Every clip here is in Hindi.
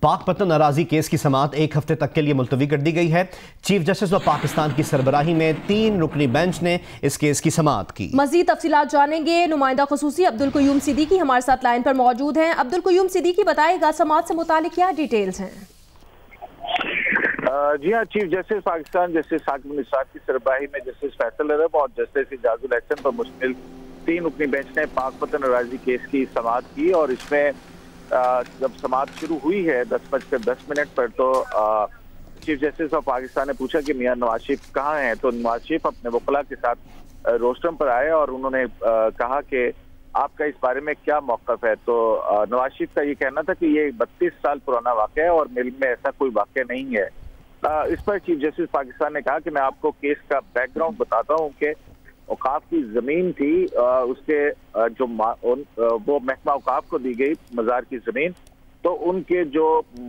पाकपतन अराजी केस की समाअत एक हफ्ते तक के लिए मुलतवी कर दी गई है। चीफ जस्टिस व पाकिस्तान की सरबराही में 3 रुकनी बेंच ने इस केस की समाअत की। मजीद तफसीलात जानेंगे। नुमाइंदा खुसूसी अब्दुल क़य्यूम सिद्दीकी हमारे साथ लाइन पर मौजूद हैं। अब्दुल क़य्यूम सिद्दीकी, बताएगा समाअत से मुतालिक क्या डिटेल्स हैं? जी हाँ, chief justice Pakistan justice Saqib Nisar की सरबराही में जस्टिस फैसल अरब और जस्टिस इजाजुल एहसन पर मुश्तमिल 3 रुकनी बेंच ने पाकपतन अराजी केस की समाअत की। और इसमें जब समाअत शुरू हुई है 10:10 पर तो चीफ जस्टिस ऑफ पाकिस्तान ने पूछा कि मियां नवाज शरीफ कहाँ हैं। तो नवाज शरीफ अपने वकला के साथ रोस्टरम पर आए और उन्होंने कहा कि आपका इस बारे में क्या मौक़िफ़ है। तो नवाज शरीफ का ये कहना था कि ये 32 साल पुराना वाक़या है और मिल में ऐसा कोई वाक़या नहीं है। इस पर चीफ जस्टिस पाकिस्तान ने कहा कि मैं आपको केस का बैकग्राउंड बताता हूँ कि औकाफ की जमीन थी, उसके जो वो महकमा औकाफ को दी गई मज़ार की जमीन, तो उनके जो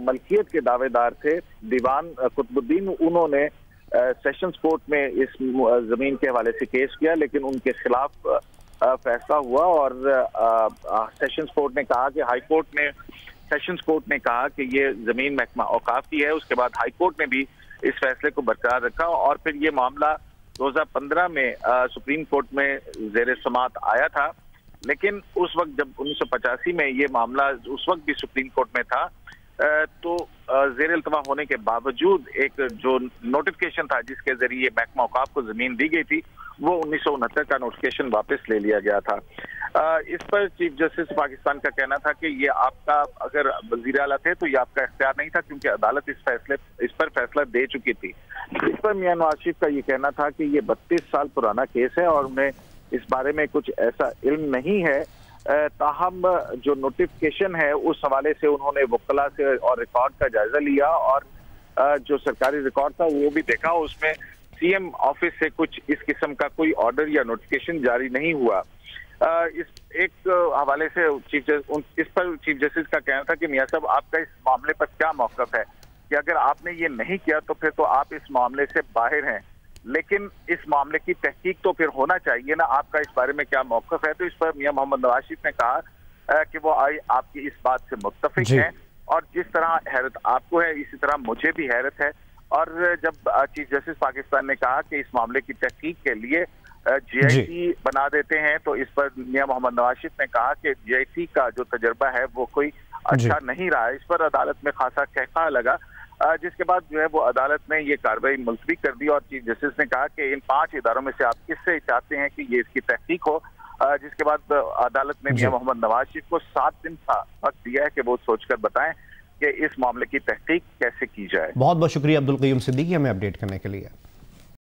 मलकियत के दावेदार थे दीवान कुतुबुद्दीन, उन्होंने सेशंस कोर्ट में इस जमीन के हवाले से केस किया, लेकिन उनके खिलाफ फैसला हुआ और सेशंस कोर्ट ने कहा कि हाई कोर्ट ने सेशंस कोर्ट ने कहा कि ये जमीन महकमा औकाफ की है। उसके बाद हाई कोर्ट ने भी इस फैसले को बरकरार रखा और फिर ये मामला 2015 में सुप्रीम कोर्ट में ज़ेर समाअत आया था। लेकिन उस वक्त जब 1985 में ये मामला उस वक्त भी सुप्रीम कोर्ट में था, तो ज़ेर इल्तवा होने के बावजूद एक जो नोटिफिकेशन था जिसके जरिए महकमा औकाफ को जमीन दी गई थी, वो 1969 का नोटिफिकेशन वापस ले लिया गया था। इस पर चीफ जस्टिस पाकिस्तान का कहना था कि ये आपका, अगर वज़ीर आला थे तो ये आपका इख्तियार नहीं था, क्योंकि अदालत इस पर फैसला दे चुकी थी। इस पर मियां नवाज शरीफ का ये कहना था कि ये 32 साल पुराना केस है और उन्हें इस बारे में कुछ ऐसा इल्म नहीं है। ताहम जो नोटिफिकेशन है उस हवाले से उन्होंने वकला से और रिकॉर्ड का जायजा लिया और जो सरकारी रिकॉर्ड था वो भी देखा। उसमें सीएम ऑफिस से कुछ इस किस्म का कोई ऑर्डर या नोटिफिकेशन जारी नहीं हुआ। इस एक हवाले से इस पर चीफ जस्टिस का कहना था कि मियां साहब, आपका इस मामले पर क्या मौक़िफ़ है कि अगर आपने ये नहीं किया तो फिर तो आप इस मामले से बाहर हैं, लेकिन इस मामले की तहकीक तो फिर होना चाहिए ना, आपका इस बारे में क्या मौक़िफ़ है। तो इस पर मियां मोहम्मद नवाज शरीफ ने कहा कि वो आपकी इस बात से मुत्तफिक हैं और जिस तरह हैरत आपको है इसी तरह मुझे भी हैरत है। और जब चीफ जस्टिस पाकिस्तान ने कहा कि इस मामले की तहकीक के लिए GIC बना देते हैं, तो इस पर मियां मोहम्मद नवाज शरीफ ने कहा कि GIC का जो तजर्बा है वो कोई अच्छा नहीं रहा। इस पर अदालत में खासा कहका लगा, जिसके बाद जो है वो अदालत ने ये कार्रवाई मुलतवी कर दी और चीफ जस्टिस ने कहा कि इन 5 इदारों में से आप किससे चाहते हैं कि ये इसकी तहकीक हो। जिसके बाद अदालत ने मियां मोहम्मद नवाज शरीफ को 7 दिन का वक्त दिया है कि वो सोचकर बताएं कि इस मामले की तहकीक कैसे की जाए। बहुत बहुत शुक्रिया अब्दुल क़य्यूम सिद्दीकी हमें अपडेट करने के लिए।